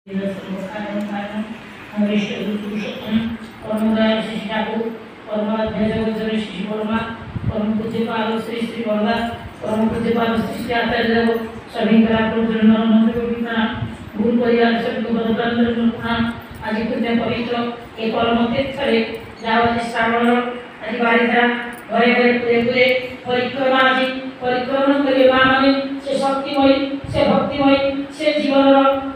आज पुण्य पवित्र एक परम तीर्थरे जावती श्रावण आज बारिधा घरे घरे पूरे पूरे परिक्रमा आज परिक्रमण करिए माँ माने से शक्तिमयी से भक्तिमयी से जीवन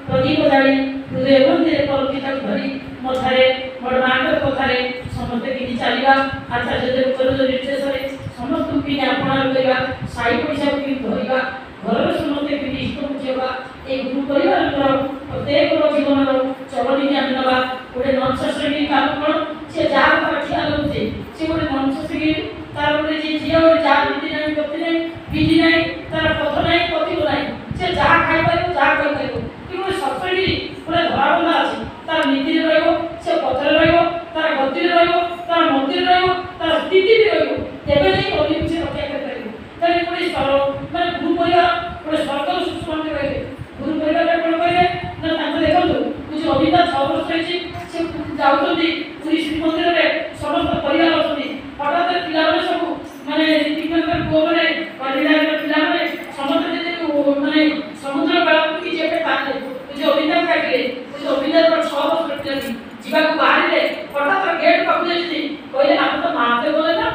प्रदीप जाली हृदय मंदिर कल्पित धरी मथारे बड़मांग कथारे समस्त किनी चलिया आचार्य देव करो निर्देश समस्त किनी अपना करिया साई पड़िसा किनी धरिया घर समस्त किनी इष्ट पूजेबा एक गुरु परिवार प्रत्येक जीवन चलनी जानवा गोटे नंश श्रेणी काम कौन से जार ठिया लगे से गोटे नंश श्रेणी तार गोटे जी झील गोटे जार नीति ना गति ना विधि ना तार पथ ना पति ना से जहाँ खाई पार जहाँ कर पार कि गोटे सत्संगी गोटे धराबंधा अच्छे तार नीति से पथर तार गति तार मंदिर तार स्थिति भी तेज नहीं अभी से रक्षा कर गोटे गुरु परिवार गोटे स्वर्ग सूक्ष्म रहे गुरु परिवार कौन कहे ना देखो मुझे अभिता 6 वर्ष रही जाऊँगी पूरी श्री मंदिर में समस्त परिवार अच्छी हठात पिला सब मानने पुओ मैंने पिला समस्त मानने समुद्र बेलापुर की पारे मुझे अभिता काटिले मुझे अभिता 6 वर्ष रखी जावाक बाहर हठात गेट पाक कहले आम तो महादेव गले ना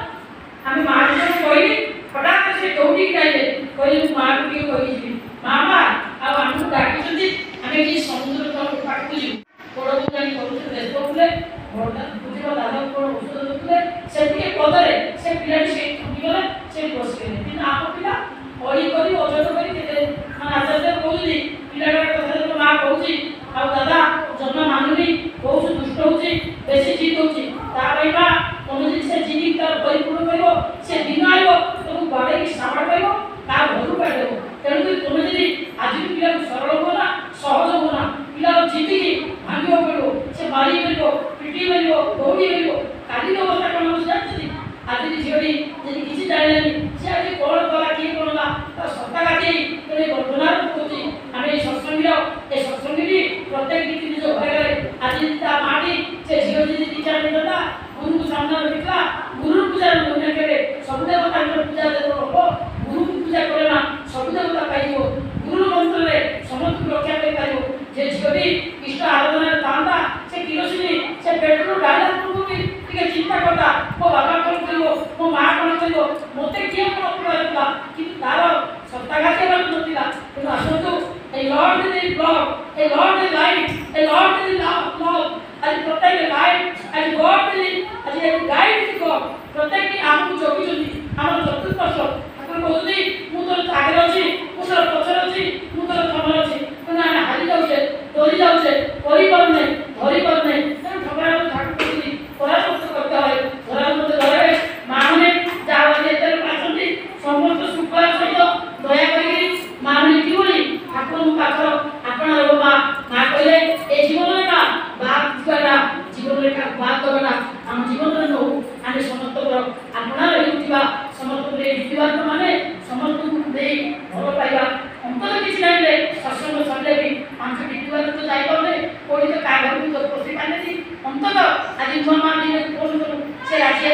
आम महादेव कहली हठात से दौड़ी आए कहले माँ को कही मामा आमको डाकी आम कि समुद्र पाक जी बड़ बुझाणी करुले बुझा दादा कौन औषध दूसरे से पदे से पिलाटी से थकीगले से बसगले कि आम पिला अड़ी कर अजट कर आचार्य कहते पिलाटार कथा माँ कह दादा जन्म मानुनी बहुत दुष्ट हो बेसी जिद होती माँ तुम जी से जिद तार परिपूर्ण कर से दिन आयो तुम बाड़े साबाड़ पाइब घर काटदेव तेणुक तुम जी आज भी पिला सरल हो ना सहज हो ना पिला जिदी भांग पड़ो से मारी पार पिटी पार दौड़ी पार काली अवस्था कौन हो जानते आज झीटी जी किसी जाने से आज कौन कला किए कौन ला सत्ता काटी घटना कौन आम ये सत्संगी प्रत्येक नीति निज घर आज माटी से झील जी दीक्षा देता गुरु को सामने रखा गुरु पूजा सब देवता पूजा हम गुरु पूजा करना सब देवता पाइब गुरु मंत्र समस्त रक्षा कर जे झील इष्ट आराधना था से किरोसिनी से पेट्रोल डाला भी चिंता करता मो बाबा कौन कर मो माँ कौन कर मत किए कौन कहला कि तार सत्ताघाती नाला तेणु आसतु ए लॉर्ड इज ब्लॉग ए लॉर्ड इज लाइट ए लॉर्ड इज लव आज प्रत्येक लाइट आज गॉड इज आज गाइड इज गॉड प्रत्येक आमको जगी आम चतुर्पार्श्व कहते मु तोर आगे अच्छी मु तोर पचर अच्छी मु तोर थमर अच्छी तेना आम हारी जाऊे डरी जाऊे करना धरी पारना तेणु ठगड़ा ठाकुर कहते परामर्श करते हैं धरा मत धरे माँ मैंने जहाँ आसती समस्त सुखर सहित दया करी माँ मैंने कि ठाकुर पाखर आपण माँ माँ कहले ए जीवन रेखा बात जीवाटा जीवन रेखा बात दबाटा आम जीवन में नौ आम समस्त आपणार होता समस्त विद्वान मैंने समस्त भल पाइबा अंतर किसी ना सत्संग सरले भी आम विद्वान तो जापे कोई तो क्या घर तो पशि पारे अंतत आज नुआ माँ फोन करूँ से राजी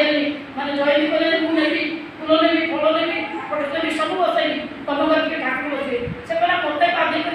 माने जयंती कले मुझे फूल नेबी फल नेबी फोटो नेबी सब बसैली तुम घर ठाकुर बसे से कहला मत बाध्य कर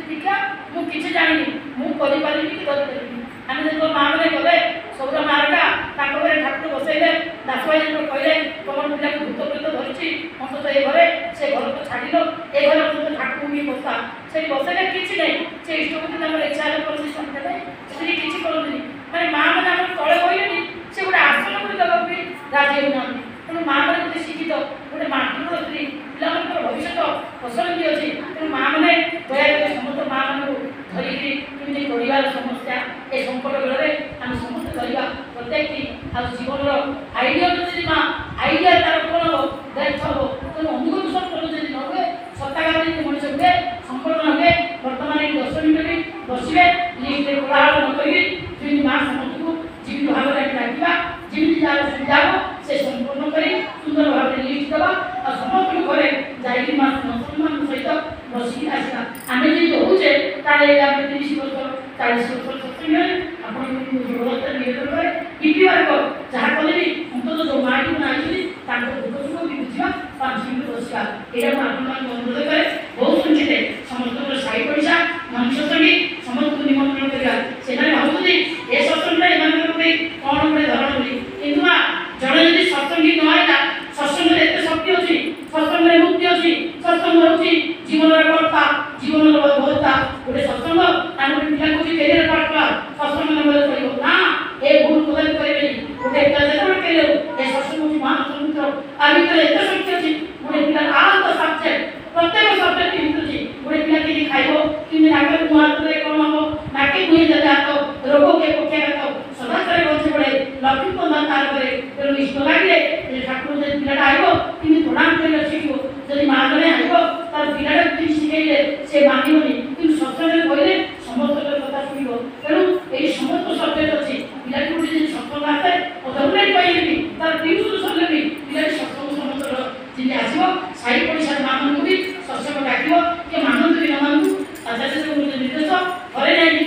दीक्षा मुझे जानी मुझे कि करें आम जो माँ मैंने गले सब मार्का घर ठाकुर बसैले दास भाई कहले तुम पिला भूत प्रेत धरी अंत ये घरे से घर को छाड़ ए घर अंत ठाकुर भी बसा से बसैले किसी नहीं से इष्टपति इच्छा देते से किसी करते मैंने माँ मैंने आम तले कहले से गोटे आसन को देवा भी राजी होना तेणु माँ मैंने गोटे शिक्षित गोटे माटी स्त्री पिला भविष्य फसली अच्छी तेणु माँ मैंने दयाकर समस्त माँ मानू धरिकी केमी परिवार समस्या ए संकट बेले आम समस्त करवा प्रत्येक आज जीवन आइडिया जी माँ आइडिया तार कौन हम दायित्व हम तेणु अनुगत संकट जी न हुए सत्ताघाती मनुष्य हुए संकट न हुए बर्तमान 10 मिनट भी बसवे 40 ବର୍ଷ ସତ୍ସଙ୍ଗରେ ଆପଣ ଯୋଗଦାନ ନିବେଦନ କରେ ବିପିବାର ଯାହା କଲେ ବି ଅନ୍ତତଃ ଯେଉଁ ମାଆକୁ ନାଇଛନ୍ତି ତାଙ୍କ ଦୁଃଖ ସୁଖ ବି ବୁଝିବା 5 ମିନିଟ୍ ବସିବା ଏଇଟା ମୁଁ ଆପଣମାନଙ୍କୁ ଅନୁରୋଧ କରେ। ବହୁତ ଶୁଣିଥିଲେ ସମସ୍ତଙ୍କର ସାହି ପଡ଼ିଶା ମଣିଷ ସଙ୍ଗୀ ସମସ୍ତଙ୍କୁ ନିମନ୍ତ୍ରଣ କରିବା ସେମାନେ ଭାବୁଛନ୍ତି ଏ ସତ୍ସଙ୍ଗଟା ଏମାନଙ୍କ ପାଇଁ କ'ଣ ଗୋଟେ ଧରଣ ବୋଲି କିନ୍ତୁ ମା ଜଣେ ଯଦି ସତ୍ସଙ୍ଗୀ ନ ଆଇଲା ସତ୍ସଙ୍ଗରେ ଏତେ ଶକ୍ତି ଅଛି ସତ୍ସଙ୍ଗରେ ମୁକ୍ତି ଅଛି ସତ୍ସଙ୍ଗ ହେଉଛି ଜୀବନର କର୍ତ୍ତା ଜୀବନର ଭୋକ୍ତା ଗୋଟେ ସତ୍ସଙ୍ଗ ଆମେ ଗୋଟେ ପିଲା କହୁଛି କ୍ୟାରିୟର ପାଠବା ସତ୍ସଙ୍ଗ ନମ୍ବର କରିବ ନା ଏ ଭୁଲ କଦାପି କରିବେନି ଗୋଟେ ପିଲା ଯେତେବେଳେ କ୍ୟାରିୟର ଏ ସତ୍ସଙ୍ଗ ହେଉଛି ମହାସମୁଦ୍ର ଆ ଭିତରେ ଏତେ ଶକ୍ତି ଅଛି ଗୋଟେ ପିଲା ଆହତ ସବଜେକ୍ଟ ପ୍ରତ୍ୟେକ ସବଜେକ୍ଟ ଭିତରୁଛି ଗୋଟେ ପିଲା କେମିତି ଖାଇବ କେମିତି ନାକରେ ମୁହଁ ହାତରେ କ'ଣ ହବ ନାକେ ମୁହଁ ଦେଲେ ହାତ ରୋଗ କେ ପକ୍ଷାଘାତ ସଦାଚାର ଗଛ ପଡ଼େ ଲକ୍ଷ୍ମୀ ବନ୍ଧନ ତାର କରେ ତେଣୁ ଇଷ୍ଟ ଲାଗିଲେ ଠାକୁର ଯଦି ପିଲାଟା ଆଇବ କେମିତି ପ୍ରଣାମ କରିବା ଶିଖିବ ଯଦି ମା ଜଣେ ଆଇବ ତାର ପିଲାଟା କେମିତି ଶିଖେଇଲେ ସେ ମାନିବନି କିନ୍ତୁ ସତ୍ସଙ୍ଗରେ କହିଲେ ସମସ୍ତଙ୍କର କଥା ଶୁଣିବ ତେଣୁ ଏଇ ସମସ୍ତ ସବଜେକ୍ଟ ଅଛି ପିଲାଟି ଗୋଟେ ଯଦି ସତ୍ସଙ୍ଗ ଆସେ ଅଧଘଣ୍ଟା କହିଲେ ବି ତାର ଟିଉସନ ସରିଲେ ବି ପିଲାଟି ସତ୍ସଙ୍ଗ ସମସ୍ତର ଯେମିତି ଆସିବ ସାହି ପଡ଼ିଶା ମାମାନଙ୍କୁ ବି ସତ୍ସଙ୍ଗ ଡାକିବ କିଏ ମାନନ୍ତୁ କି ନ ମାନନ୍ତୁ ଆଚାର୍ଯ୍ୟ ନିର୍ଦ୍ଦେଶ ଘରେ ଯାଇକି